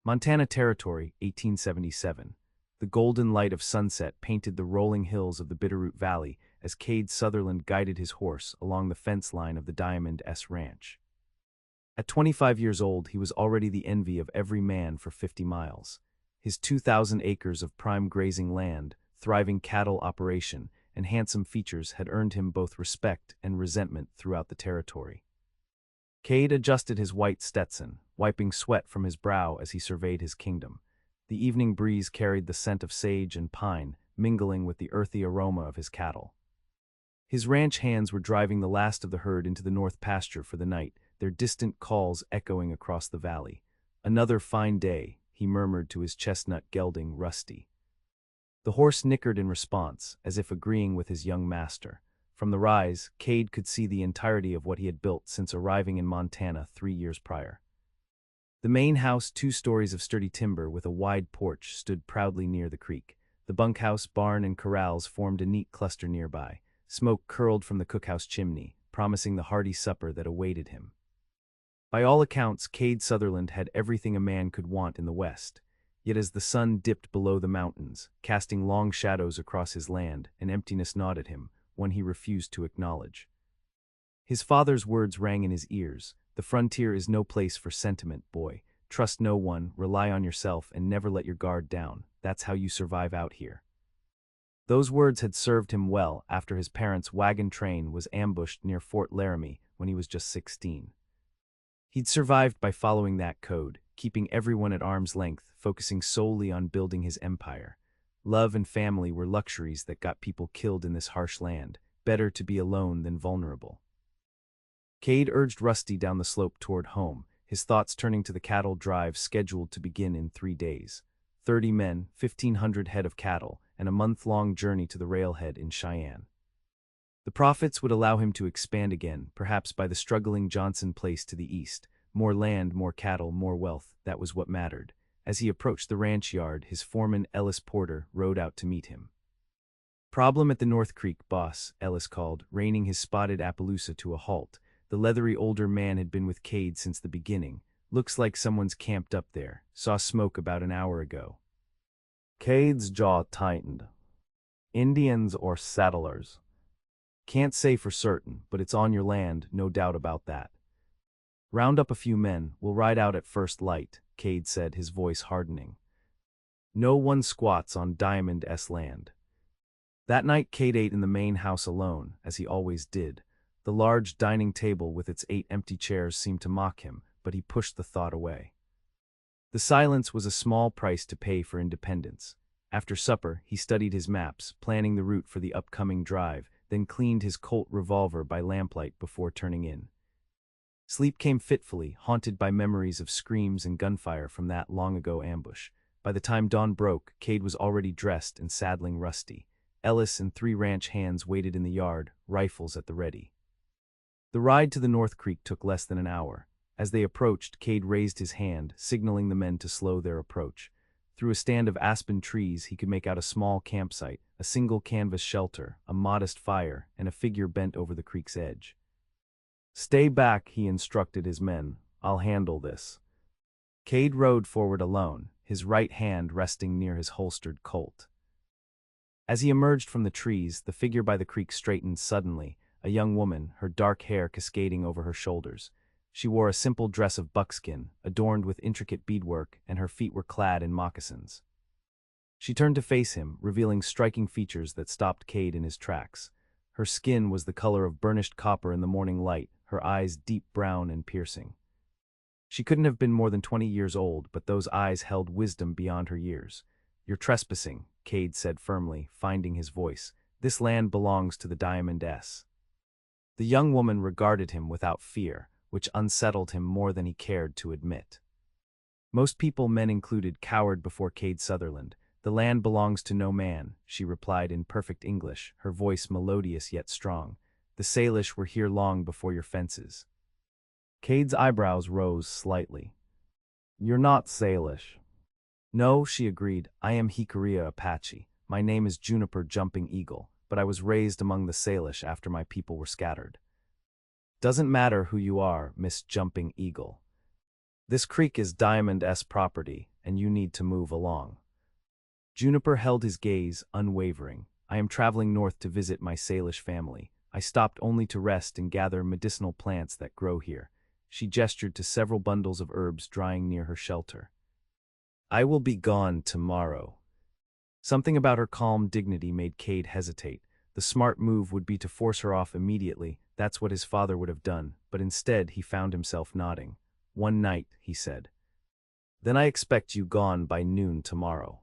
Montana Territory, 1877. The golden light of sunset painted the rolling hills of the Bitterroot Valley as Kade Sutherland guided his horse along the fence line of the Diamond S Ranch. At 25 years old, he was already the envy of every man for 50 miles. His 2,000 acres of prime grazing land, thriving cattle operation, and handsome features had earned him both respect and resentment throughout the territory. Kade adjusted his white Stetson, wiping sweat from his brow as he surveyed his kingdom. The evening breeze carried the scent of sage and pine, mingling with the earthy aroma of his cattle. His ranch hands were driving the last of the herd into the north pasture for the night, their distant calls echoing across the valley. "Another fine day," he murmured to his chestnut gelding, Rusty. The horse nickered in response, as if agreeing with his young master. From the rise, Kade could see the entirety of what he had built since arriving in Montana 3 years prior. The main house, 2 stories of sturdy timber with a wide porch, stood proudly near the creek. The bunkhouse, barn, and corrals formed a neat cluster nearby. Smoke curled from the cookhouse chimney, promising the hearty supper that awaited him. By all accounts, Kade Sutherland had everything a man could want in the West. Yet as the sun dipped below the mountains, casting long shadows across his land, an emptiness gnawed at him, one he refused to acknowledge. His father's words rang in his ears. "The frontier is no place for sentiment, boy. Trust no one, rely on yourself, and never let your guard down. That's how you survive out here." Those words had served him well after his parents' wagon train was ambushed near Fort Laramie when he was just 16. He'd survived by following that code, keeping everyone at arm's length, focusing solely on building his empire. Love and family were luxuries that got people killed in this harsh land. Better to be alone than vulnerable. Kade urged Rusty down the slope toward home, his thoughts turning to the cattle drive scheduled to begin in 3 days. 30 men, 1,500 head of cattle, and a month-long journey to the railhead in Cheyenne. The profits would allow him to expand again, perhaps by the struggling Johnson Place to the east. More land, more cattle, more wealth, that was what mattered. As he approached the ranch yard, his foreman, Ellis Porter, rode out to meet him. "Problem at the North Creek, boss," Ellis called, reining his spotted Appaloosa to a halt. The leathery older man had been with Kade since the beginning. "Looks like someone's camped up there. Saw smoke about an hour ago." Kade's jaw tightened. "Indians or settlers?" "Can't say for certain, but it's on your land, no doubt about that." "Round up a few men, we'll ride out at first light," Kade said, his voice hardening. "No one squats on Diamond S land." That night Kade ate in the main house alone, as he always did. The large dining table with its 8 empty chairs seemed to mock him, but he pushed the thought away. The silence was a small price to pay for independence. After supper, he studied his maps, planning the route for the upcoming drive, then cleaned his Colt revolver by lamplight before turning in. Sleep came fitfully, haunted by memories of screams and gunfire from that long-ago ambush. By the time dawn broke, Kade was already dressed and saddling Rusty. Ellis and 3 ranch hands waited in the yard, rifles at the ready. The ride to the North Creek took less than an hour. As they approached, Kade raised his hand, signaling the men to slow their approach. Through a stand of aspen trees, he could make out a small campsite, a single canvas shelter, a modest fire, and a figure bent over the creek's edge. "Stay back," he instructed his men. "I'll handle this." Kade rode forward alone, his right hand resting near his holstered Colt. As he emerged from the trees, the figure by the creek straightened suddenly, a young woman, her dark hair cascading over her shoulders. She wore a simple dress of buckskin, adorned with intricate beadwork, and her feet were clad in moccasins. She turned to face him, revealing striking features that stopped Kade in his tracks. Her skin was the color of burnished copper in the morning light, her eyes deep brown and piercing. She couldn't have been more than 20 years old, but those eyes held wisdom beyond her years. "You're trespassing," Kade said firmly, finding his voice. "This land belongs to the Diamond S." The young woman regarded him without fear, which unsettled him more than he cared to admit. Most people, men included, cowered before Kade Sutherland. "The land belongs to no man," she replied in perfect English, her voice melodious yet strong. "The Salish were here long before your fences." Kade's eyebrows rose slightly. "You're not Salish." "No," she agreed. "I am Hikaria Apache. My name is Juniper Jumping Eagle, but I was raised among the Salish after my people were scattered." "Doesn't matter who you are, Miss Jumping Eagle. This creek is Diamond S property, and you need to move along. Juniper held his gaze, unwavering. I am traveling north to visit my Salish family. I stopped only to rest and gather medicinal plants that grow here. She gestured to several bundles of herbs drying near her shelter. I will be gone tomorrow. Something about her calm dignity made Kade hesitate. The smart move would be to force her off immediately. That's what his father would have done, but instead he found himself nodding. One night, he said. Then I expect you gone by noon tomorrow.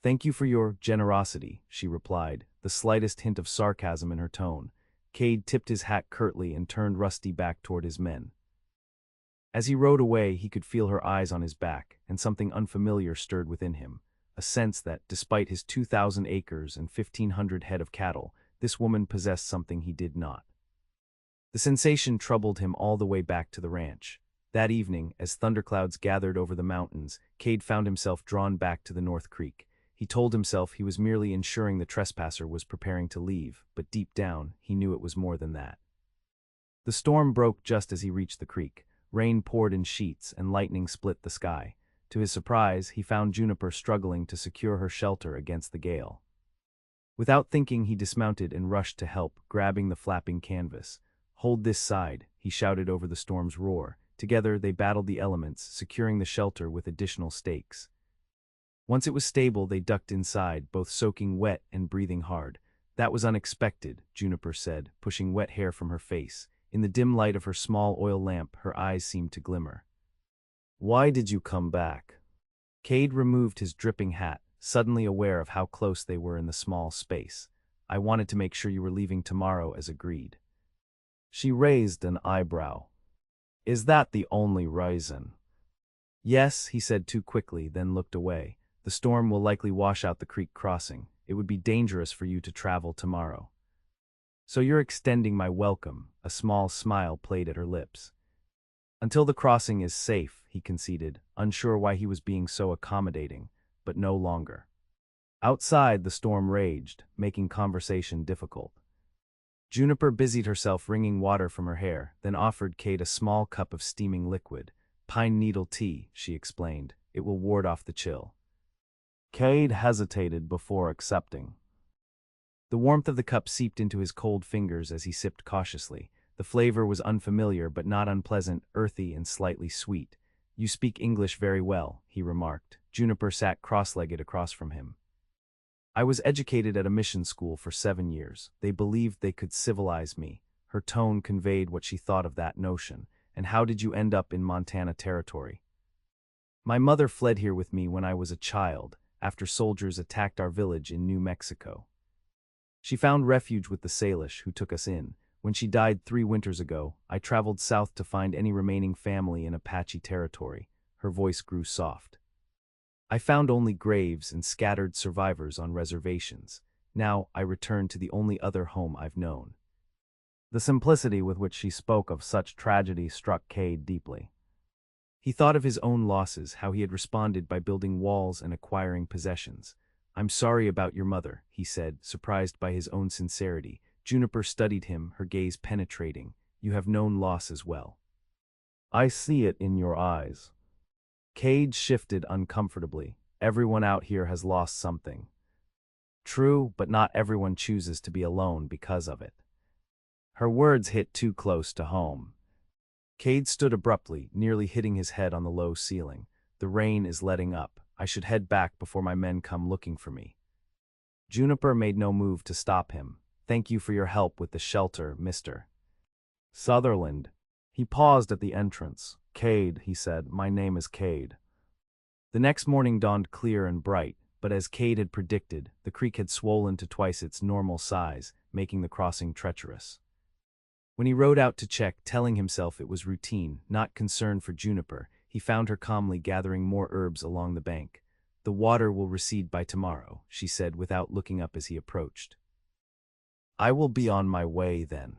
Thank you for your generosity, she replied, the slightest hint of sarcasm in her tone. Kade tipped his hat curtly and turned Rusty back toward his men. As he rode away, he could feel her eyes on his back, and something unfamiliar stirred within him, a sense that, despite his 2,000 acres and 1,500 head of cattle, this woman possessed something he did not. The sensation troubled him all the way back to the ranch. That evening, as thunderclouds gathered over the mountains, Kade found himself drawn back to the North Creek. He told himself he was merely ensuring the trespasser was preparing to leave, but deep down, he knew it was more than that. The storm broke just as he reached the creek. Rain poured in sheets and lightning split the sky. To his surprise, he found Juniper struggling to secure her shelter against the gale. Without thinking, he dismounted and rushed to help, grabbing the flapping canvas. Hold this side, he shouted over the storm's roar. Together, they battled the elements, securing the shelter with additional stakes. Once it was stable, they ducked inside, both soaking wet and breathing hard. That was unexpected, Juniper said, pushing wet hair from her face. In the dim light of her small oil lamp, her eyes seemed to glimmer. Why did you come back? Kade removed his dripping hat, suddenly aware of how close they were in the small space. I wanted to make sure you were leaving tomorrow as agreed. She raised an eyebrow. Is that the only reason? Yes, he said too quickly, then looked away. The storm will likely wash out the creek crossing. It would be dangerous for you to travel tomorrow. So you're extending my welcome. A small smile played at her lips. Until the crossing is safe, he conceded, unsure why he was being so accommodating, but no longer. Outside, the storm raged, making conversation difficult. Juniper busied herself wringing water from her hair, then offered Kade a small cup of steaming liquid. Pine needle tea, she explained. It will ward off the chill. Kade hesitated before accepting. The warmth of the cup seeped into his cold fingers as he sipped cautiously. The flavor was unfamiliar but not unpleasant, earthy and slightly sweet. You speak English very well, he remarked. Juniper sat cross-legged across from him. I was educated at a mission school for 7 years. They believed they could civilize me. Her tone conveyed what she thought of that notion. And how did you end up in Montana territory? My mother fled here with me when I was a child, after soldiers attacked our village in New Mexico. She found refuge with the Salish, who took us in. When she died 3 winters ago, I traveled south to find any remaining family in Apache territory. Her voice grew soft. I found only graves and scattered survivors on reservations. Now I return to the only other home I've known. The simplicity with which she spoke of such tragedy struck Kade deeply. He thought of his own losses, how he had responded by building walls and acquiring possessions. I'm sorry about your mother, he said, surprised by his own sincerity. Juniper studied him, her gaze penetrating. You have known loss as well. I see it in your eyes. Kade shifted uncomfortably. Everyone out here has lost something. True, but not everyone chooses to be alone because of it. Her words hit too close to home. Kade stood abruptly, nearly hitting his head on the low ceiling. The rain is letting up. I should head back before my men come looking for me. Juniper made no move to stop him. Thank you for your help with the shelter, Mr. Sutherland. He paused at the entrance. Kade, he said, my name is Kade. The next morning dawned clear and bright, but as Kade had predicted, the creek had swollen to twice its normal size, making the crossing treacherous. When he rode out to check, telling himself it was routine, not concern for Juniper, he found her calmly gathering more herbs along the bank. The water will recede by tomorrow, she said without looking up as he approached. I will be on my way then.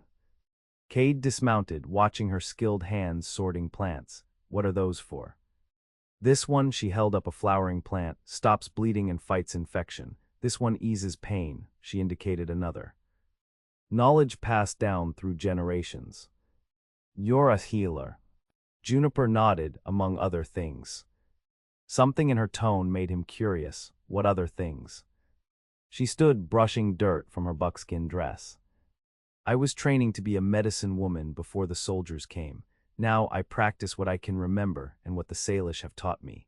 Kade dismounted, watching her skilled hands sorting plants. What are those for? This one, she held up a flowering plant, stops bleeding and fights infection. This one eases pain, she indicated another. Knowledge passed down through generations. You're a healer. Juniper nodded, among other things. Something in her tone made him curious. What other things? She stood brushing dirt from her buckskin dress. I was training to be a medicine woman before the soldiers came. Now I practice what I can remember and what the Salish have taught me.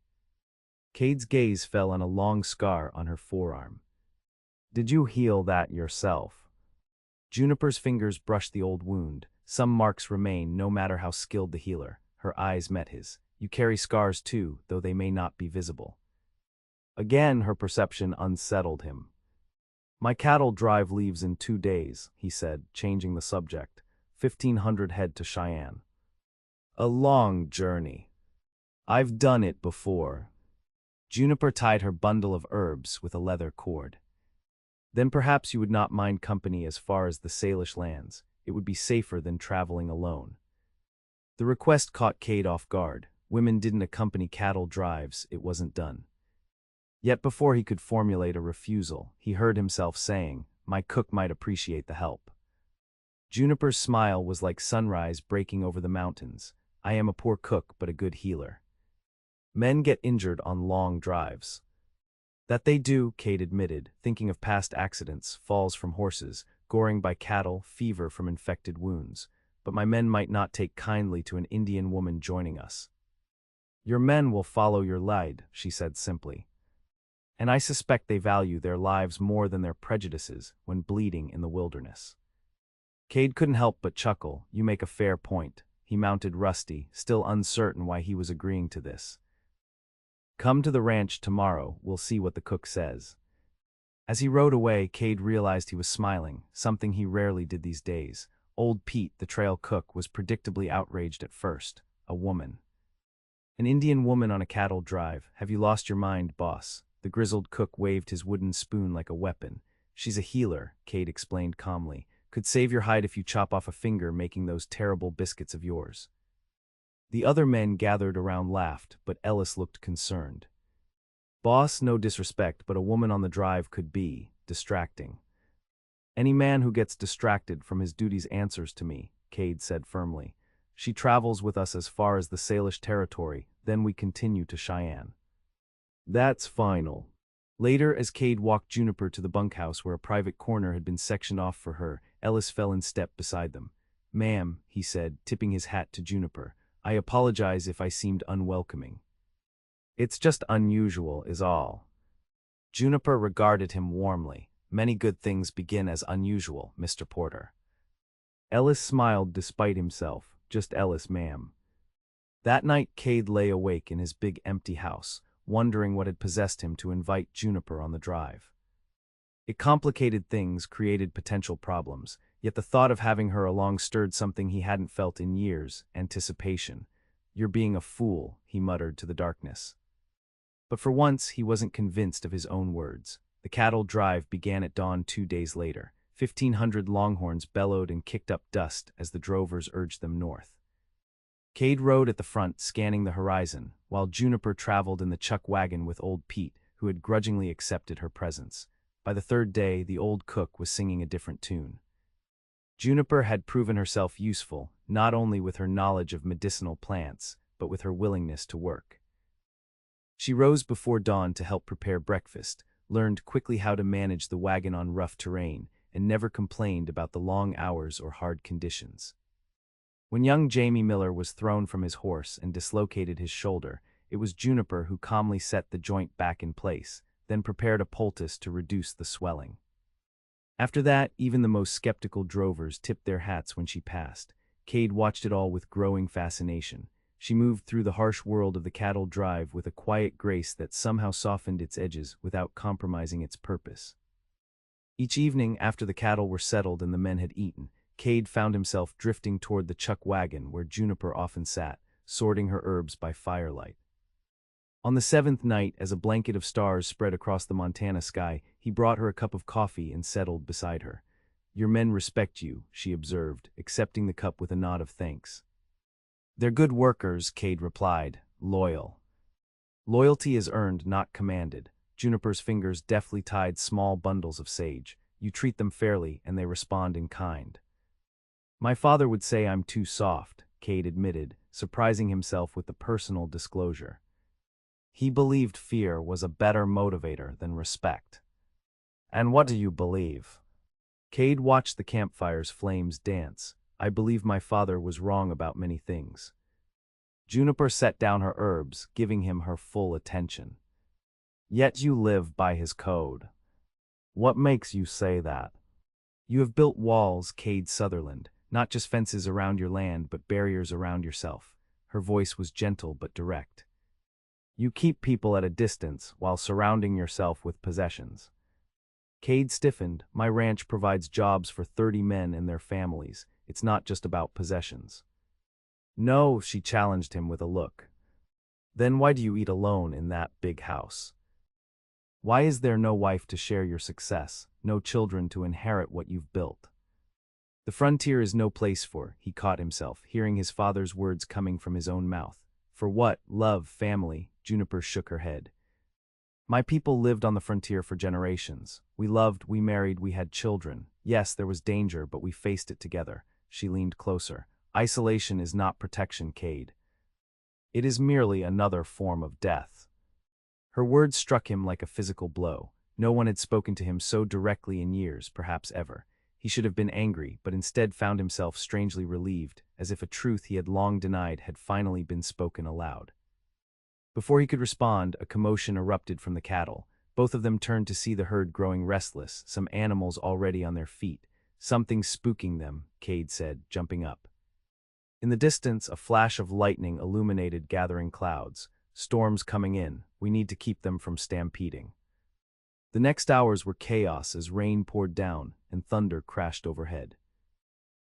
Kade's gaze fell on a long scar on her forearm. Did you heal that yourself? Juniper's fingers brushed the old wound. Some marks remain no matter how skilled the healer. Her eyes met his. You carry scars too, though they may not be visible. Again her perception unsettled him. My cattle drive leaves in 2 days, he said, changing the subject. 1,500 head to Cheyenne. A long journey. I've done it before. Juniper tied her bundle of herbs with a leather cord. Then perhaps you would not mind company as far as the Salish lands. It would be safer than traveling alone. The request caught Kade off guard. Women didn't accompany cattle drives, it wasn't done. Yet before he could formulate a refusal, he heard himself saying, my cook might appreciate the help. Juniper's smile was like sunrise breaking over the mountains. I am a poor cook but a good healer. Men get injured on long drives. That they do, Kade admitted, thinking of past accidents, falls from horses, goring by cattle, fever from infected wounds. But my men might not take kindly to an Indian woman joining us. Your men will follow your lead, she said simply. And I suspect they value their lives more than their prejudices when bleeding in the wilderness. Kade couldn't help but chuckle. You make a fair point. He mounted Rusty, still uncertain why he was agreeing to this. Come to the ranch tomorrow, we'll see what the cook says. As he rode away, Kade realized he was smiling, something he rarely did these days. Old Pete, the trail cook, was predictably outraged at first. A woman. An Indian woman on a cattle drive. Have you lost your mind, boss? The grizzled cook waved his wooden spoon like a weapon. She's a healer, Kade explained calmly. Could save your hide if you chop off a finger making those terrible biscuits of yours. The other men gathered around laughed, but Ellis looked concerned. Boss, no disrespect, but a woman on the drive could be distracting. Any man who gets distracted from his duties answers to me, Kade said firmly. She travels with us as far as the Salish territory, then we continue to Cheyenne. That's final. Later, as Kade walked Juniper to the bunkhouse where a private corner had been sectioned off for her, Ellis fell in step beside them. Ma'am, he said, tipping his hat to Juniper, I apologize if I seemed unwelcoming. It's just unusual, is all. Juniper regarded him warmly. Many good things begin as unusual, Mr. Porter. Ellis smiled despite himself. Just Ellis, ma'am. That night Kade lay awake in his big empty house, wondering what had possessed him to invite Juniper on the drive. It complicated things, created potential problems, yet the thought of having her along stirred something he hadn't felt in years, anticipation. You're being a fool, he muttered to the darkness. But for once he wasn't convinced of his own words. The cattle drive began at dawn 2 days later. 1,500 longhorns bellowed and kicked up dust as the drovers urged them north. Kade rode at the front, scanning the horizon, while Juniper traveled in the chuck wagon with old Pete, who had grudgingly accepted her presence. By the 3rd day, the old cook was singing a different tune. Juniper had proven herself useful, not only with her knowledge of medicinal plants, but with her willingness to work. She rose before dawn to help prepare breakfast, learned quickly how to manage the wagon on rough terrain, and never complained about the long hours or hard conditions. When young Jamie Miller was thrown from his horse and dislocated his shoulder, it was Juniper who calmly set the joint back in place, then prepared a poultice to reduce the swelling. After that, even the most skeptical drovers tipped their hats when she passed. Kade watched it all with growing fascination. She moved through the harsh world of the cattle drive with a quiet grace that somehow softened its edges without compromising its purpose. Each evening, after the cattle were settled and the men had eaten, Kade found himself drifting toward the chuck wagon where Juniper often sat, sorting her herbs by firelight. On the 7th night, as a blanket of stars spread across the Montana sky, he brought her a cup of coffee and settled beside her. Your men respect you, she observed, accepting the cup with a nod of thanks. They're good workers, Kade replied, loyal. Loyalty is earned, not commanded. Juniper's fingers deftly tied small bundles of sage. You treat them fairly, and they respond in kind. My father would say I'm too soft, Kade admitted, surprising himself with the personal disclosure. He believed fear was a better motivator than respect. And what do you believe? Kade watched the campfire's flames dance. I believe my father was wrong about many things. Juniper set down her herbs, giving him her full attention. Yet you live by his code. What makes you say that? You have built walls, Kade Sutherland, not just fences around your land but barriers around yourself. Her voice was gentle but direct. You keep people at a distance while surrounding yourself with possessions. Kade stiffened. My ranch provides jobs for 30 men and their families. It's not just about possessions. No, she challenged him with a look. Then why do you eat alone in that big house? Why is there no wife to share your success, no children to inherit what you've built? The frontier is no place for, he caught himself, hearing his father's words coming from his own mouth. For what? Love, family, Juniper shook her head. My people lived on the frontier for generations. We loved, we married, we had children. Yes, there was danger, but we faced it together. She leaned closer. Isolation is not protection, Kade. It is merely another form of death. Her words struck him like a physical blow. No one had spoken to him so directly in years, perhaps ever. He should have been angry, but instead found himself strangely relieved, as if a truth he had long denied had finally been spoken aloud. Before he could respond, a commotion erupted from the cattle. Both of them turned to see the herd growing restless, some animals already on their feet. Something spooking them, Kade said, jumping up. In the distance, a flash of lightning illuminated gathering clouds. Storms coming in. We need to keep them from stampeding. The next hours were chaos as rain poured down and thunder crashed overhead.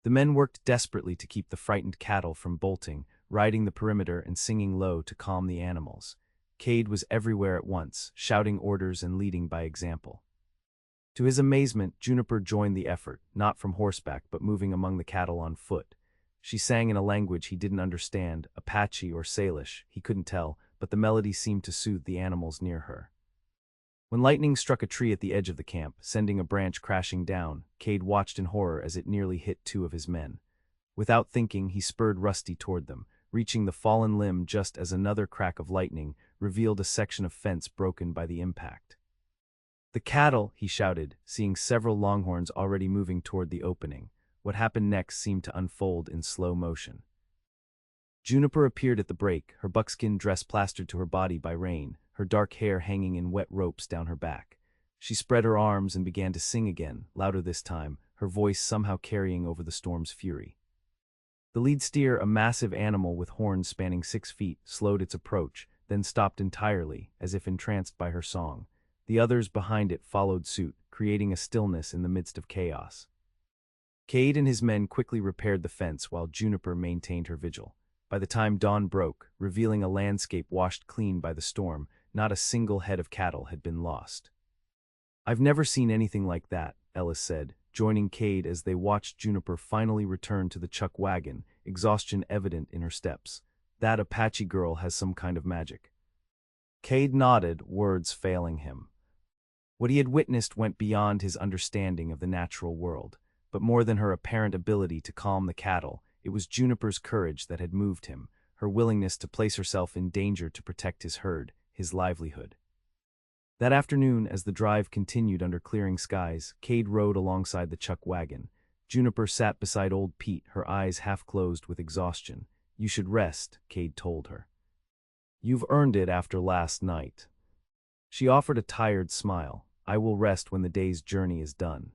The men worked desperately to keep the frightened cattle from bolting, riding the perimeter and singing low to calm the animals. Kade was everywhere at once, shouting orders and leading by example. To his amazement, Juniper joined the effort, not from horseback but moving among the cattle on foot. She sang in a language he didn't understand, Apache or Salish, he couldn't tell, but the melody seemed to soothe the animals near her. When lightning struck a tree at the edge of the camp, sending a branch crashing down, Kade watched in horror as it nearly hit 2 of his men. Without thinking, he spurred Rusty toward them, reaching the fallen limb just as another crack of lightning revealed a section of fence broken by the impact. The cattle, he shouted, seeing several longhorns already moving toward the opening. What happened next seemed to unfold in slow motion. Juniper appeared at the break, her buckskin dress plastered to her body by rain, her dark hair hanging in wet ropes down her back. She spread her arms and began to sing again, louder this time, her voice somehow carrying over the storm's fury. The lead steer, a massive animal with horns spanning 6 feet, slowed its approach, then stopped entirely, as if entranced by her song. The others behind it followed suit, creating a stillness in the midst of chaos. Kade and his men quickly repaired the fence while Juniper maintained her vigil. By the time dawn broke, revealing a landscape washed clean by the storm, not a single head of cattle had been lost. I've never seen anything like that, Ellis said, joining Kade as they watched Juniper finally return to the chuck wagon, exhaustion evident in her steps. That Apache girl has some kind of magic. Kade nodded, words failing him. What he had witnessed went beyond his understanding of the natural world, but more than her apparent ability to calm the cattle, it was Juniper's courage that had moved him, her willingness to place herself in danger to protect his herd, his livelihood. That afternoon, as the drive continued under clearing skies, Kade rode alongside the chuck wagon. Juniper sat beside old Pete, her eyes half closed with exhaustion. You should rest, Kade told her. You've earned it after last night. She offered a tired smile. I will rest when the day's journey is done.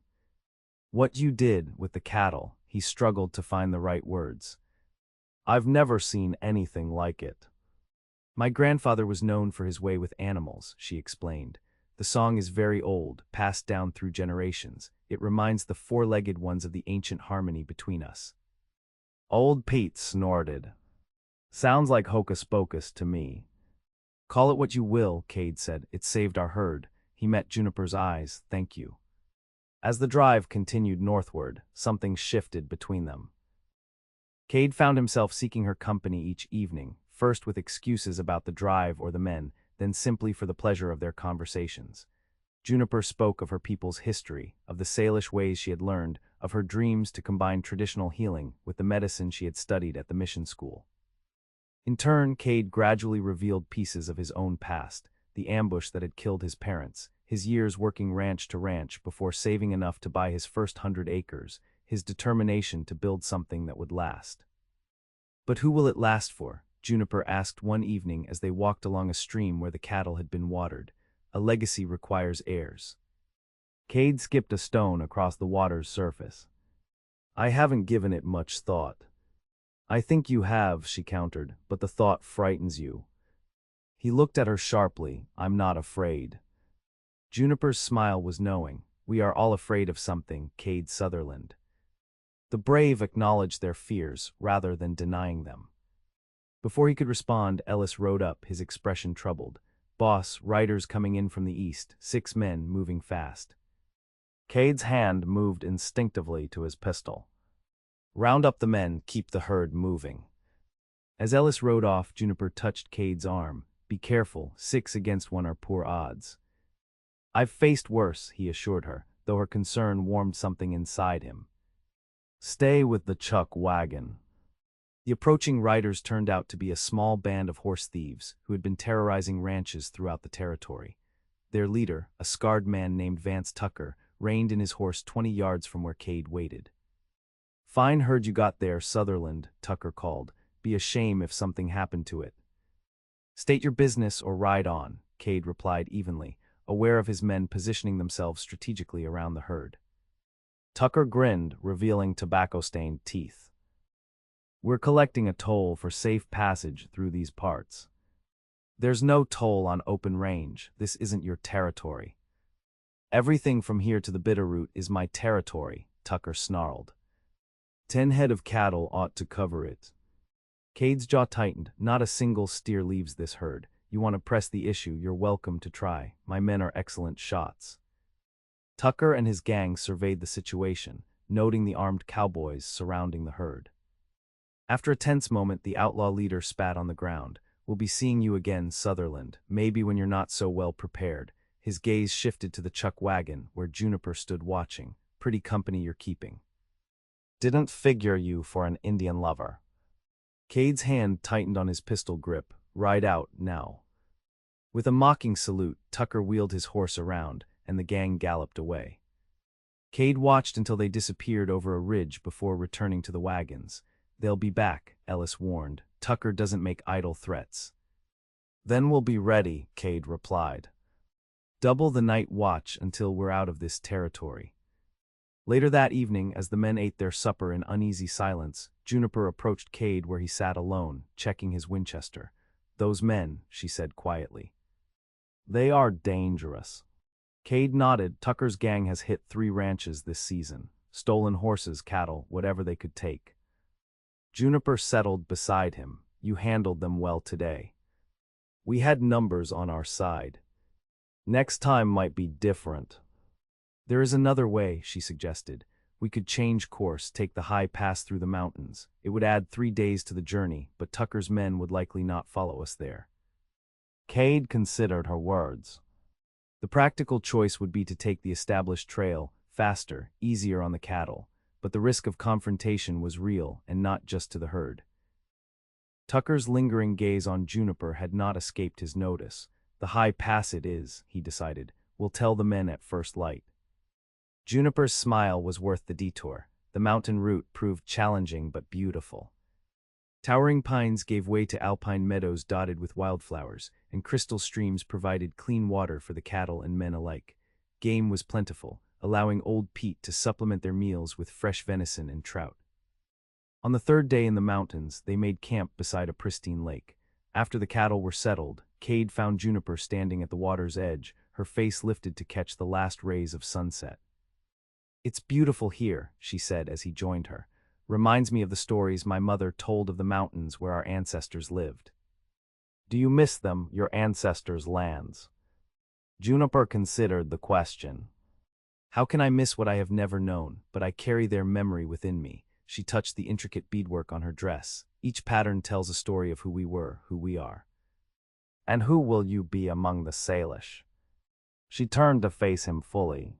What you did with the cattle, he struggled to find the right words. I've never seen anything like it. My grandfather was known for his way with animals, she explained. The song is very old, passed down through generations. It reminds the 4-legged ones of the ancient harmony between us. Old Pete snorted. Sounds like hocus pocus to me. Call it what you will, Kade said. It saved our herd. He met Juniper's eyes. Thank you. As the drive continued northward, something shifted between them. Kade found himself seeking her company each evening, first with excuses about the drive or the men, then simply for the pleasure of their conversations. Juniper spoke of her people's history, of the Salish ways she had learned, of her dreams to combine traditional healing with the medicine she had studied at the mission school. In turn, Kade gradually revealed pieces of his own past, the ambush that had killed his parents, his years working ranch to ranch before saving enough to buy his first 100 acres, his determination to build something that would last. "But who will it last for?" Juniper asked one evening as they walked along a stream where the cattle had been watered. "A legacy requires heirs." Kade skipped a stone across the water's surface. "I haven't given it much thought." "I think you have," she countered, "but the thought frightens you." He looked at her sharply. "I'm not afraid." Juniper's smile was knowing. "We are all afraid of something, Kade Sutherland." The brave acknowledged their fears rather than denying them. Before he could respond, Ellis rode up, his expression troubled. "Boss, riders coming in from the east, 6 men moving fast." Cade's hand moved instinctively to his pistol. "Round up the men, keep the herd moving." As Ellis rode off, Juniper touched Cade's arm. "Be careful, 6 against 1 are poor odds." "I've faced worse," he assured her, though her concern warmed something inside him. "Stay with the chuck wagon." The approaching riders turned out to be a small band of horse thieves who had been terrorizing ranches throughout the territory. Their leader, a scarred man named Vance Tucker, reined in his horse 20 yards from where Kade waited. "Fine herd you got there, Sutherland," Tucker called. "Be a shame if something happened to it." "State your business or ride on," Kade replied evenly, aware of his men positioning themselves strategically around the herd. Tucker grinned, revealing tobacco-stained teeth. "We're collecting a toll for safe passage through these parts." "There's no toll on open range. This isn't your territory." "Everything from here to the Bitterroot is my territory," Tucker snarled. 10 head of cattle ought to cover it." Cade's jaw tightened. "Not a single steer leaves this herd. You want to press the issue, you're welcome to try. My men are excellent shots." Tucker and his gang surveyed the situation, noting the armed cowboys surrounding the herd. After a tense moment, the outlaw leader spat on the ground. "We'll be seeing you again, Sutherland, maybe when you're not so well prepared." His gaze shifted to the chuck wagon, where Juniper stood watching. "Pretty company you're keeping." "Didn't figure you for an Indian lover." Cade's hand tightened on his pistol grip. "Ride out, now." With a mocking salute, Tucker wheeled his horse around, and the gang galloped away. Kade watched until they disappeared over a ridge before returning to the wagons. "They'll be back," Ellis warned. "Tucker doesn't make idle threats." "Then we'll be ready," Kade replied. "Double the night watch until we're out of this territory." Later that evening, as the men ate their supper in uneasy silence, Juniper approached Kade where he sat alone, checking his Winchester. "Those men," she said quietly. "They are dangerous." Kade nodded. "Tucker's gang has hit 3 ranches this season. Stolen horses, cattle, whatever they could take." Juniper settled beside him. "You handled them well today." "We had numbers on our side. Next time might be different." "There is another way," she suggested. "We could change course, take the high pass through the mountains. It would add 3 days to the journey, but Tucker's men would likely not follow us there." Kade considered her words. The practical choice would be to take the established trail, faster, easier on the cattle, but the risk of confrontation was real and not just to the herd. Tucker's lingering gaze on Juniper had not escaped his notice. "The high pass it is," he decided. "We'll tell the men at first light." Juniper's smile was worth the detour. The mountain route proved challenging but beautiful. Towering pines gave way to alpine meadows dotted with wildflowers, and crystal streams provided clean water for the cattle and men alike. Game was plentiful, allowing Old Pete to supplement their meals with fresh venison and trout. On the 3rd day in the mountains, they made camp beside a pristine lake. After the cattle were settled, Kade found Juniper standing at the water's edge, her face lifted to catch the last rays of sunset. "It's beautiful here," she said as he joined her. "Reminds me of the stories my mother told of the mountains where our ancestors lived." "Do you miss them, your ancestors' lands?" Juniper considered the question. "How can I miss what I have never known, but I carry their memory within me." She touched the intricate beadwork on her dress. "Each pattern tells a story of who we were, who we are." "And who will you be among the Salish?" She turned to face him fully.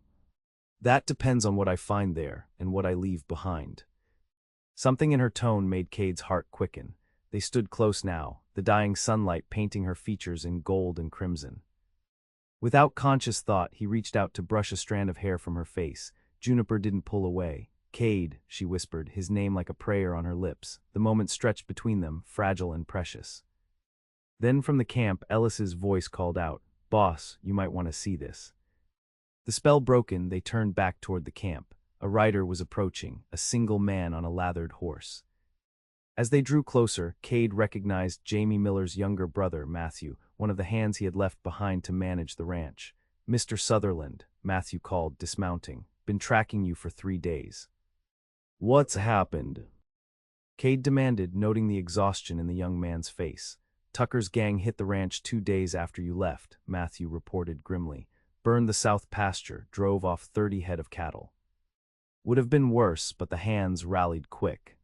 "That depends on what I find there and what I leave behind." Something in her tone made Cade's heart quicken. They stood close now, the dying sunlight painting her features in gold and crimson. Without conscious thought, he reached out to brush a strand of hair from her face. Juniper didn't pull away. "Kade," she whispered, his name like a prayer on her lips. The moment stretched between them, fragile and precious. Then from the camp, Ellis's voice called out, "Boss, you might want to see this." The spell broken, they turned back toward the camp. A rider was approaching, a single man on a lathered horse. As they drew closer, Kade recognized Jamie Miller's younger brother, Matthew, one of the hands he had left behind to manage the ranch. "Mr. Sutherland," Matthew called, dismounting. "Been tracking you for 3 days." "What's happened?" Kade demanded, noting the exhaustion in the young man's face. "Tucker's gang hit the ranch 2 days after you left," Matthew reported grimly. "Burned the south pasture, drove off 30 head of cattle. Would have been worse, but the hands rallied quick."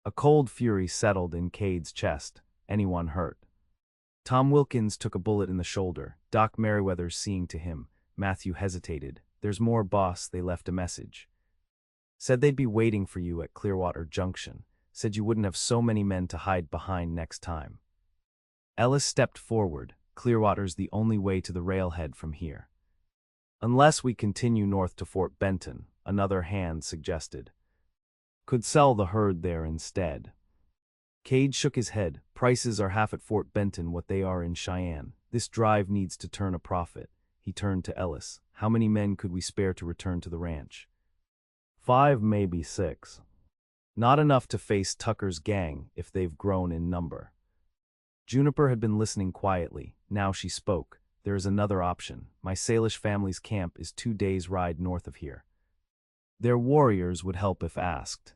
A cold fury settled in Cade's chest. "Anyone hurt?" Tom Wilkins took a bullet in the shoulder, Doc Merriweather seeing to him. Matthew hesitated. "There's more, boss. They left a message. Said they'd be waiting for you at Clearwater Junction. Said you wouldn't have so many men to hide behind next time." Ellis stepped forward. "Clearwater's the only way to the railhead from here." "Unless we continue north to Fort Benton," another hand suggested. "Could sell the herd there instead." Kade shook his head. "Prices are half at Fort Benton what they are in Cheyenne. This drive needs to turn a profit." He turned to Ellis. "How many men could we spare to return to the ranch?" 5, maybe 6. Not enough to face Tucker's gang if they've grown in number." Juniper had been listening quietly. Now she spoke. "There is another option. My Salish family's camp is 2 days' ride north of here. Their warriors would help if asked."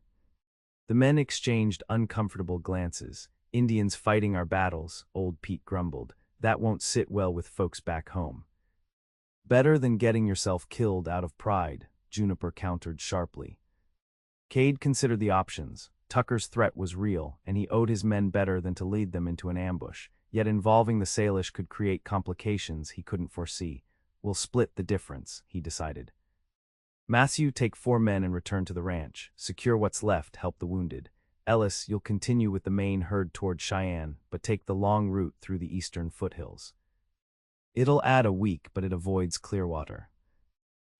The men exchanged uncomfortable glances. "Indians fighting our battles," old Pete grumbled. "That won't sit well with folks back home." "Better than getting yourself killed out of pride," Juniper countered sharply. Kade considered the options. Tucker's threat was real, and he owed his men better than to lead them into an ambush. Yet involving the Salish could create complications he couldn't foresee. "We'll split the difference," he decided. "Matthew, take 4 men and return to the ranch. Secure what's left, help the wounded. Ellis, you'll continue with the main herd toward Cheyenne, but take the long route through the eastern foothills. It'll add a week, but it avoids Clearwater."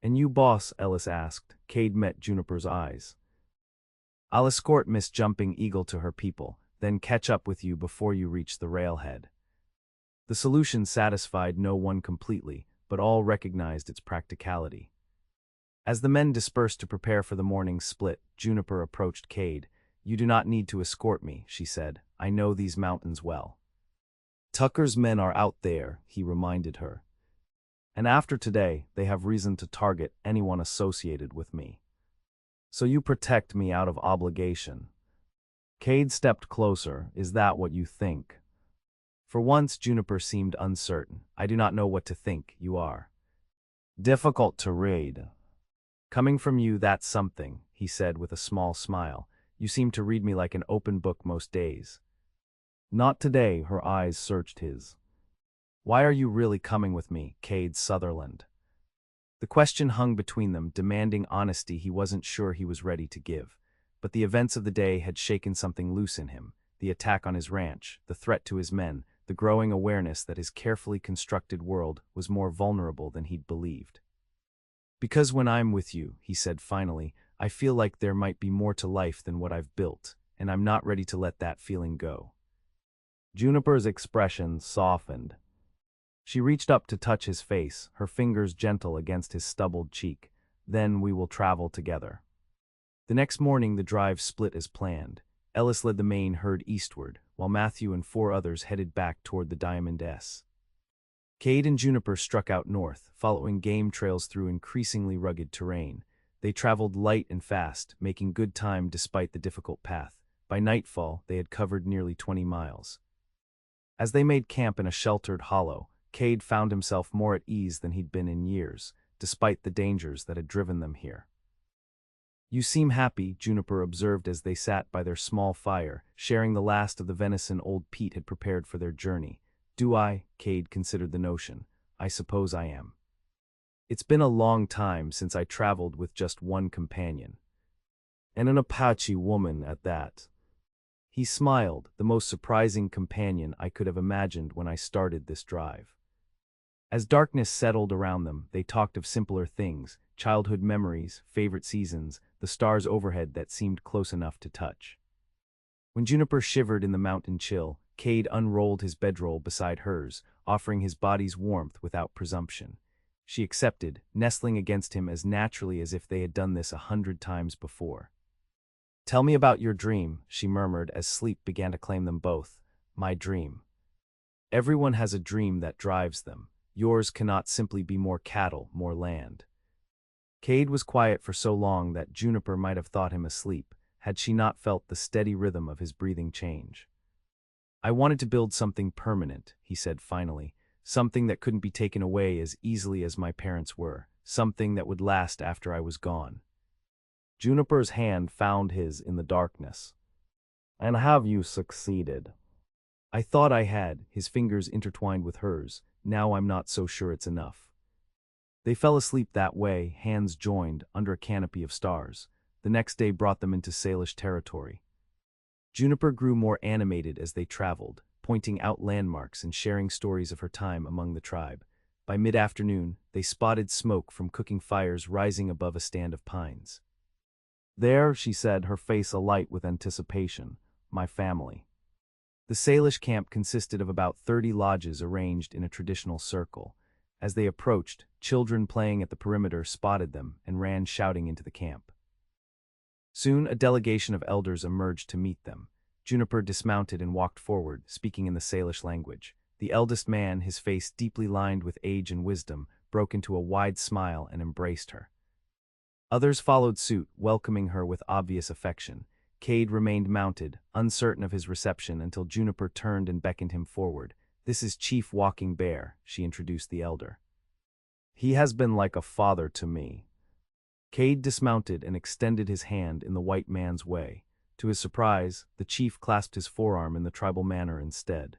"And you, boss?" Ellis asked. Kade met Juniper's eyes. "I'll escort Miss Jumping Eagle to her people, then catch up with you before you reach the railhead." The solution satisfied no one completely, but all recognized its practicality. As the men dispersed to prepare for the morning's split, Juniper approached Kade. "You do not need to escort me," she said. "I know these mountains well." "Tucker's men are out there," he reminded her. "And after today, they have reason to target anyone associated with me. So you protect me out of obligation." Kade stepped closer. "Is that what you think?" For once, Juniper seemed uncertain. "I do not know what to think. You are difficult to read." "Coming from you, that's something," he said with a small smile. "You seem to read me like an open book most days." "Not today," her eyes searched his. "Why are you really coming with me, Kade Sutherland?" The question hung between them, demanding honesty he wasn't sure he was ready to give. But the events of the day had shaken something loose in him. The attack on his ranch, the threat to his men, the growing awareness that his carefully constructed world was more vulnerable than he'd believed. "Because when I'm with you," he said finally, "I feel like there might be more to life than what I've built, and I'm not ready to let that feeling go." Juniper's expression softened. She reached up to touch his face, her fingers gentle against his stubbled cheek. "Then we will travel together." The next morning the drive split as planned. Ellis led the main herd eastward, while Matthew and 4 others headed back toward the Diamond S. Kade and Juniper struck out north, following game trails through increasingly rugged terrain. They traveled light and fast, making good time despite the difficult path. By nightfall, they had covered nearly 20 miles. As they made camp in a sheltered hollow, Kade found himself more at ease than he'd been in years, despite the dangers that had driven them here. "You seem happy," Juniper observed as they sat by their small fire, sharing the last of the venison old Pete had prepared for their journey. "Do I?" Kade considered the notion. "I suppose I am. It's been a long time since I traveled with just one companion. And an Apache woman at that." He smiled, the most surprising companion I could have imagined when I started this drive. As darkness settled around them, they talked of simpler things, childhood memories, favorite seasons, the stars overhead that seemed close enough to touch. When Juniper shivered in the mountain chill, Cade unrolled his bedroll beside hers, offering his body's warmth without presumption. She accepted, nestling against him as naturally as if they had done this 100 times before. "Tell me about your dream," she murmured as sleep began to claim them both. "My dream." "Everyone has a dream that drives them. Yours cannot simply be more cattle, more land." Cade was quiet for so long that Juniper might have thought him asleep, had she not felt the steady rhythm of his breathing change. "I wanted to build something permanent," he said finally, "something that couldn't be taken away as easily as my parents were, something that would last after I was gone." Juniper's hand found his in the darkness. "And have you succeeded?" "I thought I had," his fingers intertwined with hers. "Now I'm not so sure it's enough." They fell asleep that way, hands joined, under a canopy of stars. The next day brought them into Salish territory. Juniper grew more animated as they traveled, pointing out landmarks and sharing stories of her time among the tribe. By mid-afternoon, they spotted smoke from cooking fires rising above a stand of pines. "There," she said, her face alight with anticipation, "my family." The Salish camp consisted of about 30 lodges arranged in a traditional circle. As they approached, children playing at the perimeter spotted them and ran shouting into the camp. Soon a delegation of elders emerged to meet them. Juniper dismounted and walked forward, speaking in the Salish language. The eldest man, his face deeply lined with age and wisdom, broke into a wide smile and embraced her. Others followed suit, welcoming her with obvious affection. Cade remained mounted, uncertain of his reception until Juniper turned and beckoned him forward. "This is Chief Walking Bear," she introduced the elder. "He has been like a father to me." Cade dismounted and extended his hand in the white man's way. To his surprise, the chief clasped his forearm in the tribal manner instead.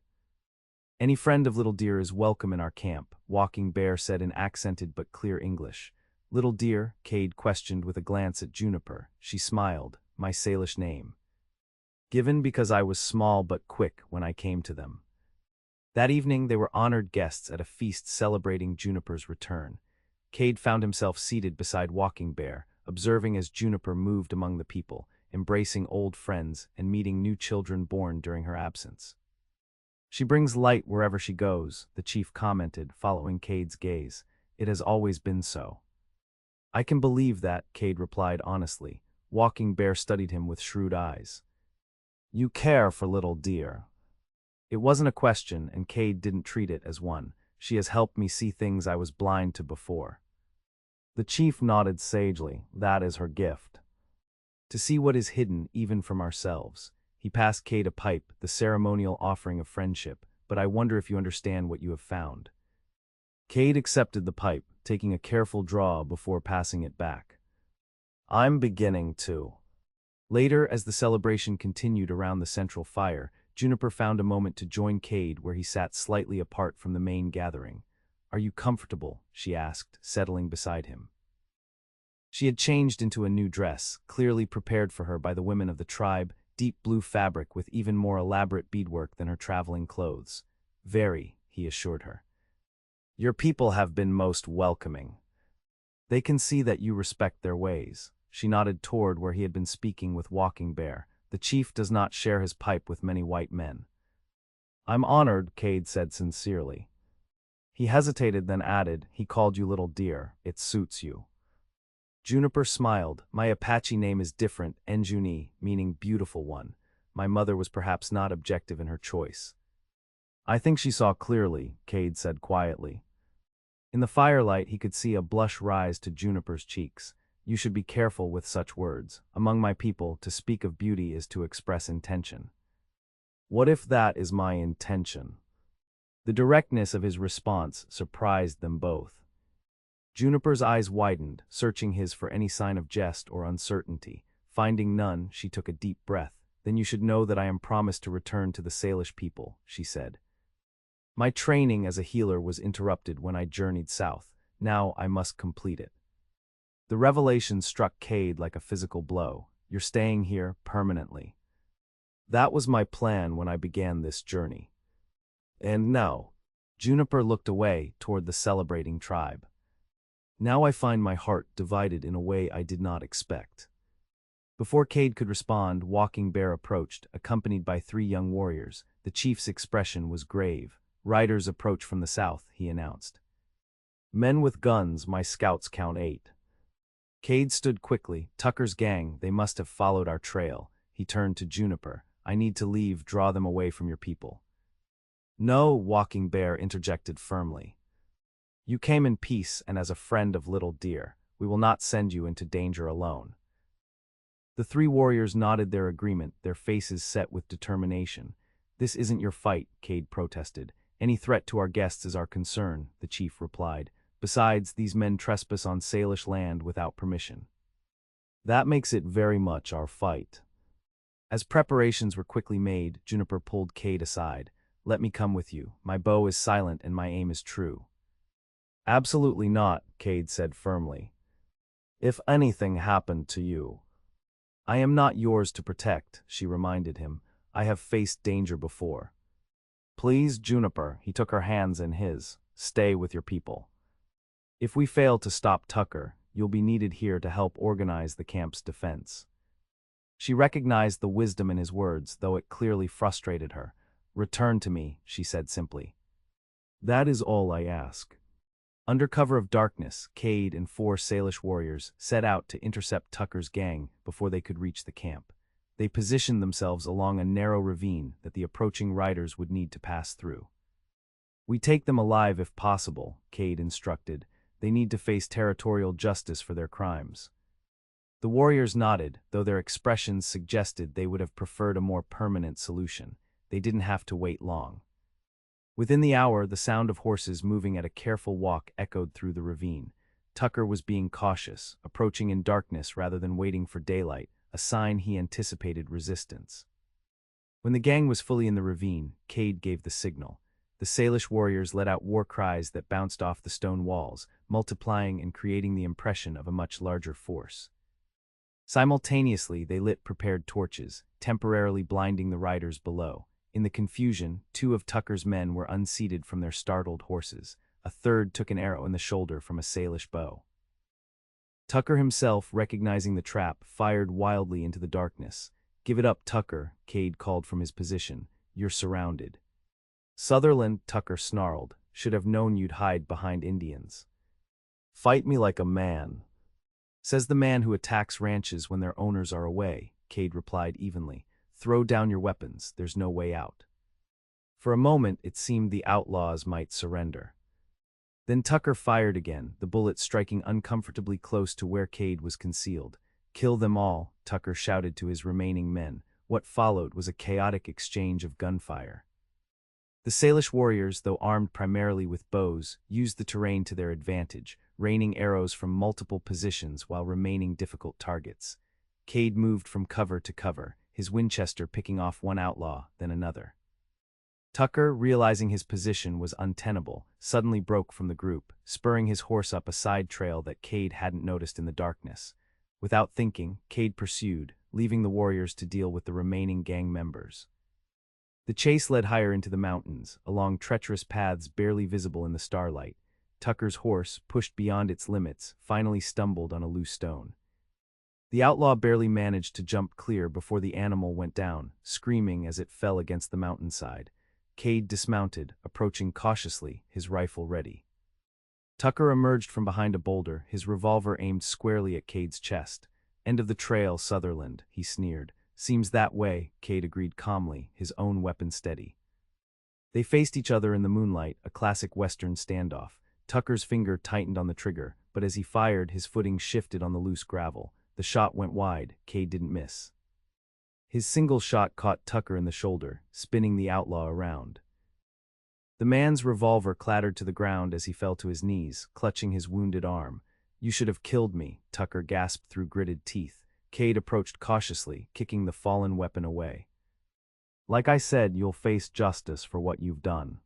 "Any friend of Little Deer is welcome in our camp," Walking Bear said in accented but clear English. "Little Deer?" Cade questioned with a glance at Juniper. She smiled. "My Salish name. Given because I was small but quick when I came to them." That evening they were honored guests at a feast celebrating Juniper's return. Cade found himself seated beside Walking Bear, observing as Juniper moved among the people, embracing old friends and meeting new children born during her absence. "She brings light wherever she goes," the chief commented, following Cade's gaze. "It has always been so." "I can believe that," Cade replied honestly. Walking Bear studied him with shrewd eyes. "You care for Little Deer." It wasn't a question, and Cade didn't treat it as one. "She has helped me see things I was blind to before." The chief nodded sagely. "That is her gift. To see what is hidden even from ourselves." He passed Cade a pipe, the ceremonial offering of friendship. "But I wonder if you understand what you have found." Cade accepted the pipe, taking a careful draw before passing it back. "I'm beginning to." Later, as the celebration continued around the central fire, Juniper found a moment to join Cade where he sat slightly apart from the main gathering. "Are you comfortable?" she asked, settling beside him. She had changed into a new dress, clearly prepared for her by the women of the tribe, deep blue fabric with even more elaborate beadwork than her traveling clothes. "Very," he assured her. "Your people have been most welcoming. They can see that you respect their ways." She nodded toward where he had been speaking with Walking Bear. "The chief does not share his pipe with many white men." "I'm honored," Cade said sincerely. He hesitated, then added, "He called you Little Deer. It suits you." Juniper smiled. "My Apache name is different, Enjuni, meaning beautiful one. My mother was perhaps not objective in her choice." "I think she saw clearly," Cade said quietly. In the firelight he could see a blush rise to Juniper's cheeks. "You should be careful with such words. Among my people, to speak of beauty is to express intention." "What if that is my intention?" The directness of his response surprised them both. Juniper's eyes widened, searching his for any sign of jest or uncertainty. Finding none, she took a deep breath. "Then you should know that I am promised to return to the Salish people," she said. "My training as a healer was interrupted when I journeyed south. Now I must complete it." The revelation struck Cade like a physical blow. "You're staying here permanently." That was my plan when I began this journey. And now, Juniper looked away toward the celebrating tribe. Now I find my heart divided in a way I did not expect. Before Kade could respond, Walking Bear approached, accompanied by 3 young warriors. The chief's expression was grave. Riders approach from the south, he announced. Men with guns, my scouts count 8. Kade stood quickly. Tucker's gang, they must have followed our trail. He turned to Juniper. I need to leave, draw them away from your people. No, Walking Bear interjected firmly. You came in peace and as a friend of Little Deer. We will not send you into danger alone. The 3 warriors nodded their agreement, their faces set with determination. This isn't your fight, Kade protested. Any threat to our guests is our concern, the chief replied. Besides, these men trespass on Salish land without permission. That makes it very much our fight. As preparations were quickly made, Juniper pulled Kade aside. Let me come with you. My bow is silent and my aim is true. Absolutely not, Kade said firmly. If anything happened to you. I am not yours to protect, she reminded him. I have faced danger before. Please, Juniper, he took her hands in his. Stay with your people. If we fail to stop Tucker, you'll be needed here to help organize the camp's defense. She recognized the wisdom in his words, though it clearly frustrated her. Return to me, she said simply. That is all I ask. Under cover of darkness, Kade and 4 Salish warriors set out to intercept Tucker's gang before they could reach the camp. They positioned themselves along a narrow ravine that the approaching riders would need to pass through. We take them alive if possible, Kade instructed. They need to face territorial justice for their crimes. The warriors nodded, though their expressions suggested they would have preferred a more permanent solution. They didn't have to wait long. Within the hour, the sound of horses moving at a careful walk echoed through the ravine. Tucker was being cautious, approaching in darkness rather than waiting for daylight, a sign he anticipated resistance. When the gang was fully in the ravine, Kade gave the signal. The Salish warriors let out war cries that bounced off the stone walls, multiplying and creating the impression of a much larger force. Simultaneously, they lit prepared torches, temporarily blinding the riders below. In the confusion, 2 of Tucker's men were unseated from their startled horses. A third took an arrow in the shoulder from a Salish bow. Tucker himself, recognizing the trap, fired wildly into the darkness. Give it up, Tucker, Kade called from his position. You're surrounded. Sutherland, Tucker snarled. Should have known you'd hide behind Indians. Fight me like a man. Says the man who attacks ranches when their owners are away, Kade replied evenly. Throw down your weapons, there's no way out. For a moment, it seemed the outlaws might surrender. Then Tucker fired again, the bullet striking uncomfortably close to where Kade was concealed. Kill them all, Tucker shouted to his remaining men. What followed was a chaotic exchange of gunfire. The Salish warriors, though armed primarily with bows, used the terrain to their advantage, raining arrows from multiple positions while remaining difficult targets. Kade moved from cover to cover, his Winchester picking off one outlaw, then another. Tucker, realizing his position was untenable, suddenly broke from the group, spurring his horse up a side trail that Kade hadn't noticed in the darkness. Without thinking, Kade pursued, leaving the warriors to deal with the remaining gang members. The chase led higher into the mountains, along treacherous paths barely visible in the starlight. Tucker's horse, pushed beyond its limits, finally stumbled on a loose stone. The outlaw barely managed to jump clear before the animal went down, screaming as it fell against the mountainside. Kade dismounted, approaching cautiously, his rifle ready. Tucker emerged from behind a boulder, his revolver aimed squarely at Kade's chest. End of the trail, Sutherland, he sneered. Seems that way, Kade agreed calmly, his own weapon steady. They faced each other in the moonlight, a classic Western standoff. Tucker's finger tightened on the trigger, but as he fired, his footing shifted on the loose gravel. The shot went wide, Kade didn't miss. His single shot caught Tucker in the shoulder, spinning the outlaw around. The man's revolver clattered to the ground as he fell to his knees, clutching his wounded arm. You should have killed me, Tucker gasped through gritted teeth. Kade approached cautiously, kicking the fallen weapon away. Like I said, you'll face justice for what you've done.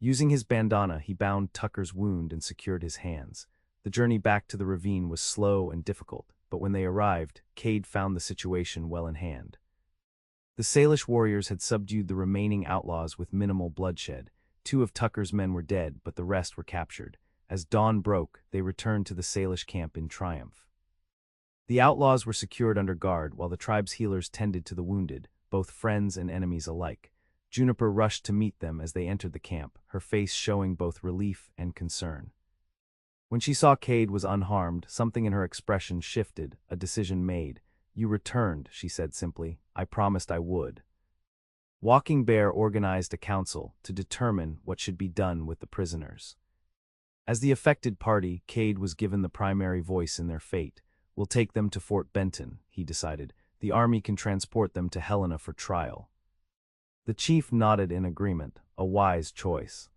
Using his bandana, he bound Tucker's wound and secured his hands. The journey back to the ravine was slow and difficult, but when they arrived, Kade found the situation well in hand. The Salish warriors had subdued the remaining outlaws with minimal bloodshed. 2 of Tucker's men were dead, but the rest were captured. As dawn broke, they returned to the Salish camp in triumph. The outlaws were secured under guard while the tribe's healers tended to the wounded, both friends and enemies alike. Juniper rushed to meet them as they entered the camp, her face showing both relief and concern. When she saw Kade was unharmed, something in her expression shifted, a decision made. "You returned," she said simply. "I promised I would." Walking Bear organized a council to determine what should be done with the prisoners. As the affected party, Kade was given the primary voice in their fate. "We'll take them to Fort Benton," he decided. "The army can transport them to Helena for trial." The chief nodded in agreement, a wise choice.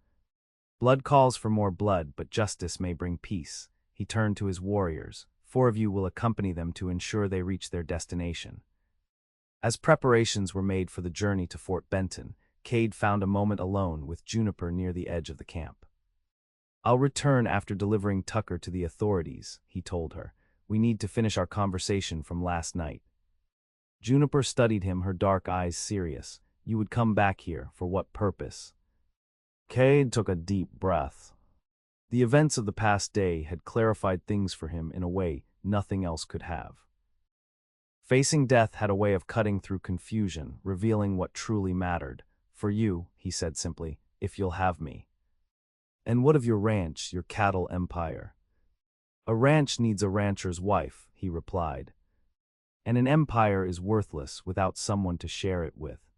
Blood calls for more blood, but justice may bring peace. He turned to his warriors. 4 of you will accompany them to ensure they reach their destination. As preparations were made for the journey to Fort Benton, Kade found a moment alone with Juniper near the edge of the camp. "I'll return after delivering Tucker to the authorities," he told her. "We need to finish our conversation from last night." Juniper studied him, her dark eyes serious. "You would come back here, for what purpose?" Kade took a deep breath. The events of the past day had clarified things for him in a way nothing else could have. Facing death had a way of cutting through confusion, revealing what truly mattered. "For you," he said simply, "if you'll have me." "And what of your ranch, your cattle empire?" "A ranch needs a rancher's wife," he replied. "And an empire is worthless without someone to share it with."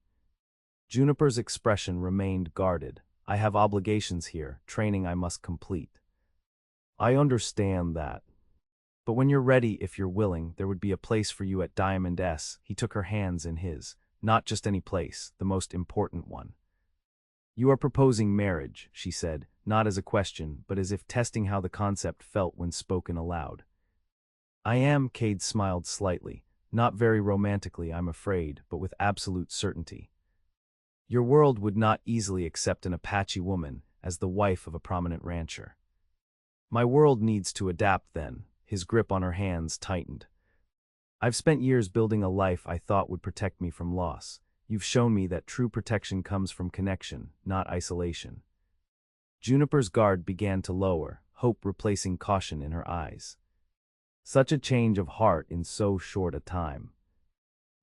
Juniper's expression remained guarded. "I have obligations here, training I must complete." "I understand that. But when you're ready, if you're willing, there would be a place for you at Diamond S." He took her hands in his. "Not just any place, the most important one." "You are proposing marriage," she said, not as a question, but as if testing how the concept felt when spoken aloud. "I am," Kade smiled slightly. "Not very romantically, I'm afraid, but with absolute certainty. Your world would not easily accept an Apache woman as the wife of a prominent rancher." "My world needs to adapt then." His grip on her hands tightened. "I've spent years building a life I thought would protect me from loss. You've shown me that true protection comes from connection, not isolation." Juniper's guard began to lower, hope replacing caution in her eyes. "Such a change of heart in so short a time."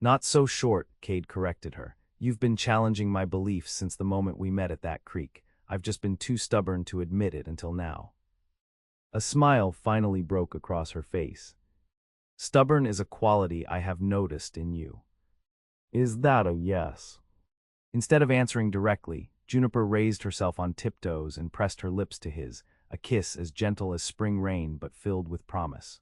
"Not so short," Kade corrected her. "You've been challenging my beliefs since the moment we met at that creek. I've just been too stubborn to admit it until now." A smile finally broke across her face. "Stubborn is a quality I have noticed in you." "Is that a yes?" Instead of answering directly, Juniper raised herself on tiptoes and pressed her lips to his, a kiss as gentle as spring rain but filled with promise.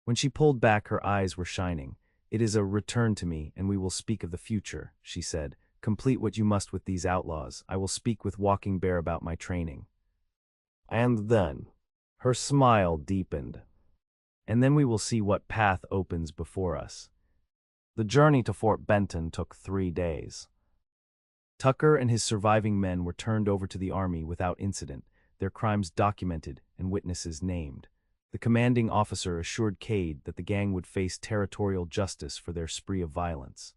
When she pulled back, her eyes were shining. "It is a return to me, and we will speak of the future," she said. "Complete what you must with these outlaws. I will speak with Walking Bear about my training." "And then?" Her smile deepened. "And then we will see what path opens before us." The journey to Fort Benton took 3 days. Tucker and his surviving men were turned over to the army without incident, their crimes documented and witnesses named. The commanding officer assured Kade that the gang would face territorial justice for their spree of violence.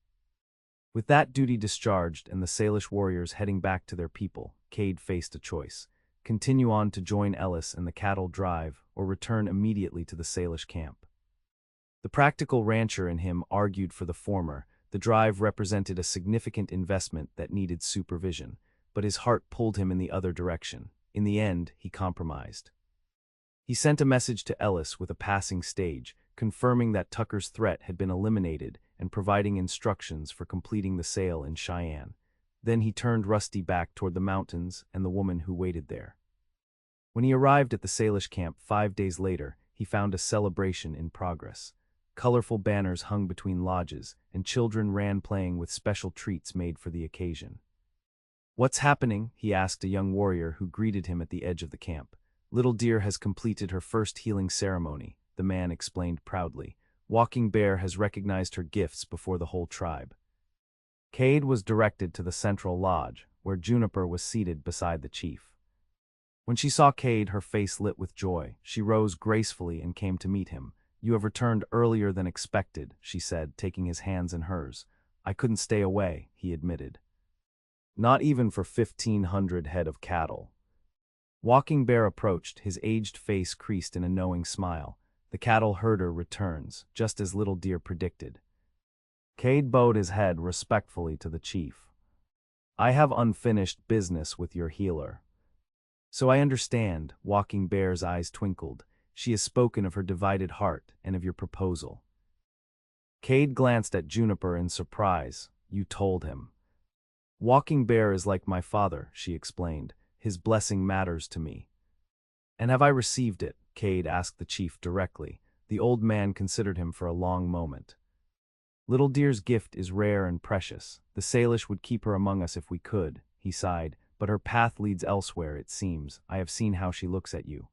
With that duty discharged and the Salish warriors heading back to their people, Kade faced a choice: continue on to join Ellis and the cattle drive, or return immediately to the Salish camp. The practical rancher in him argued for the former. The drive represented a significant investment that needed supervision, but his heart pulled him in the other direction. In the end, he compromised. He sent a message to Ellis with a passing stage, confirming that Tucker's threat had been eliminated and providing instructions for completing the sale in Cheyenne. Then he turned Rusty back toward the mountains and the woman who waited there. When he arrived at the Salish camp 5 days later, he found a celebration in progress. Colorful banners hung between lodges, and children ran playing with special treats made for the occasion. "What's happening?" he asked a young warrior who greeted him at the edge of the camp. "Little Deer has completed her first healing ceremony," the man explained proudly. "Walking Bear has recognized her gifts before the whole tribe." Kade was directed to the central lodge, where Juniper was seated beside the chief. When she saw Kade, her face lit with joy. She rose gracefully and came to meet him. "You have returned earlier than expected," she said, taking his hands in hers. I couldn't stay away, he admitted. Not even for 1,500 head of cattle. Walking Bear approached, his aged face creased in a knowing smile. The cattle herder returns, just as Little Deer predicted. Kade bowed his head respectfully to the chief. I have unfinished business with your healer. So I understand, Walking Bear's eyes twinkled. She has spoken of her divided heart and of your proposal. Kade glanced at Juniper in surprise. You told him. Walking Bear is like my father, she explained. His blessing matters to me. And have I received it? Kade asked the chief directly. The old man considered him for a long moment. Little Deer's gift is rare and precious. The Salish would keep her among us if we could, he sighed, but her path leads elsewhere, it seems. I have seen how she looks at you.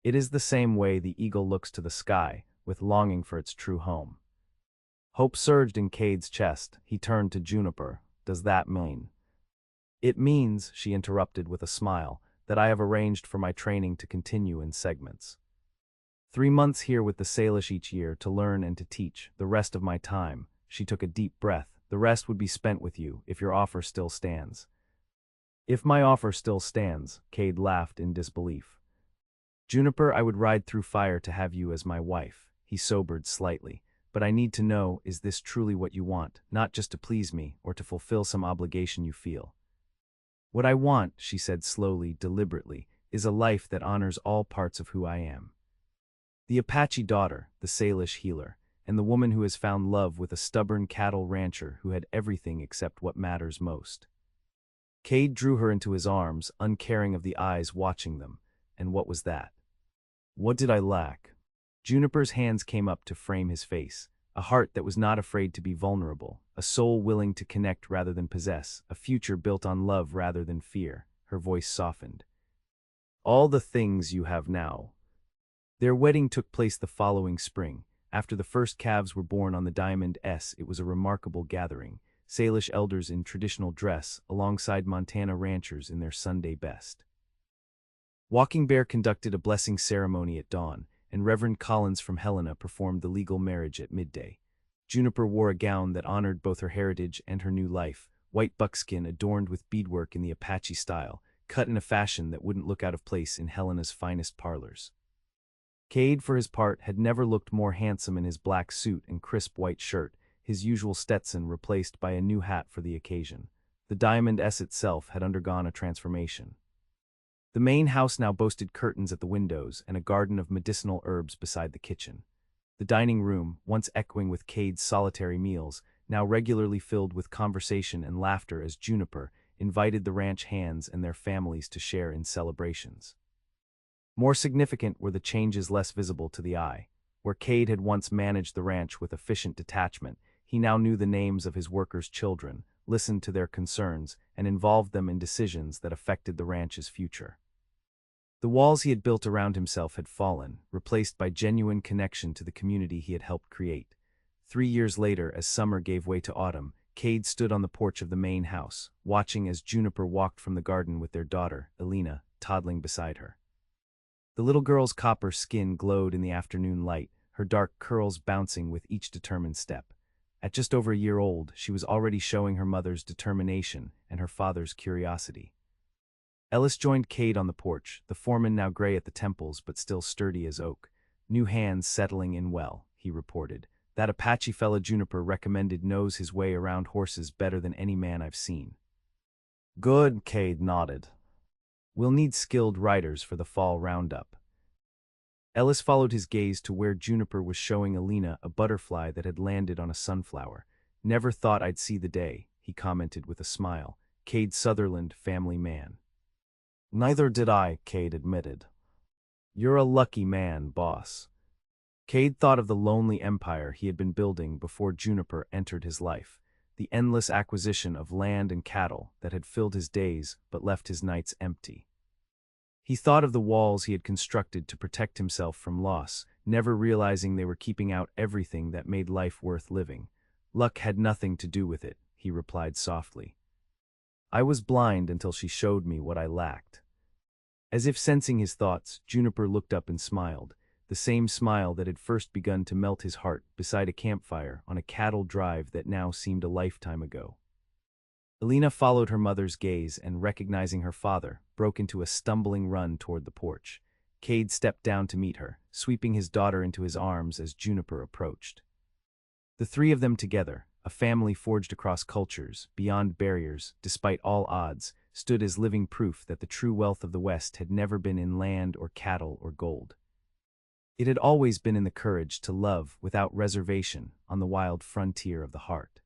It is the same way the eagle looks to the sky, with longing for its true home. Hope surged in Kade's chest. He turned to Juniper. Does that mean? It means, she interrupted with a smile, that I have arranged for my training to continue in segments. 3 months here with the Salish each year to learn and to teach. The rest of my time, she took a deep breath, the rest would be spent with you if your offer still stands. If my offer still stands, Kade laughed in disbelief. Juniper, I would ride through fire to have you as my wife. He sobered slightly. But I need to know, is this truly what you want, not just to please me or to fulfill some obligation you feel? What I want, she said slowly, deliberately, is a life that honors all parts of who I am. The Apache daughter, the Salish healer, and the woman who has found love with a stubborn cattle rancher who had everything except what matters most. Kade drew her into his arms, uncaring of the eyes watching them. And what was that? What did I lack? Juniper's hands came up to frame his face, a heart that was not afraid to be vulnerable, a soul willing to connect rather than possess, a future built on love rather than fear. Her voice softened. All the things you have now. Their wedding took place the following spring. After the first calves were born on the Diamond S, it was a remarkable gathering. Salish elders in traditional dress, alongside Montana ranchers in their Sunday best. Walking Bear conducted a blessing ceremony at dawn, and Reverend Collins from Helena performed the legal marriage at midday. Juniper wore a gown that honored both her heritage and her new life, white buckskin adorned with beadwork in the Apache style, cut in a fashion that wouldn't look out of place in Helena's finest parlors. Kade, for his part, had never looked more handsome in his black suit and crisp white shirt, his usual Stetson replaced by a new hat for the occasion. The Diamond S itself had undergone a transformation. The main house now boasted curtains at the windows and a garden of medicinal herbs beside the kitchen. The dining room, once echoing with Kade's solitary meals, now regularly filled with conversation and laughter as Juniper invited the ranch hands and their families to share in celebrations. More significant were the changes less visible to the eye. Where Kade had once managed the ranch with efficient detachment, he now knew the names of his workers' children, listened to their concerns, and involved them in decisions that affected the ranch's future. The walls he had built around himself had fallen, replaced by genuine connection to the community he had helped create. 3 years later, as summer gave way to autumn, Kade stood on the porch of the main house, watching as Juniper walked from the garden with their daughter, Elena, toddling beside her. The little girl's copper skin glowed in the afternoon light, her dark curls bouncing with each determined step. At just over a year old, she was already showing her mother's determination and her father's curiosity. Ellis joined Kade on the porch, the foreman now gray at the temples but still sturdy as oak. New hands settling in well, he reported. That Apache fella Juniper recommended knows his way around horses better than any man I've seen. Good, Kade nodded. We'll need skilled riders for the fall roundup. Ellis followed his gaze to where Juniper was showing Elena a butterfly that had landed on a sunflower. Never thought I'd see the day, he commented with a smile. Kade Sutherland, family man. Neither did I, Kade admitted. You're a lucky man, boss. Kade thought of the lonely empire he had been building before Juniper entered his life, the endless acquisition of land and cattle that had filled his days but left his nights empty. He thought of the walls he had constructed to protect himself from loss, never realizing they were keeping out everything that made life worth living. Luck had nothing to do with it, he replied softly. I was blind until she showed me what I lacked. As if sensing his thoughts, Juniper looked up and smiled. the same smile that had first begun to melt his heart beside a campfire on a cattle drive that now seemed a lifetime ago. Alina followed her mother's gaze and, recognizing her father, broke into a stumbling run toward the porch. Kade stepped down to meet her, sweeping his daughter into his arms as Juniper approached. The three of them together, a family forged across cultures, beyond barriers, despite all odds, stood as living proof that the true wealth of the West had never been in land or cattle or gold. It had always been in the courage to love without reservation on the wild frontier of the heart.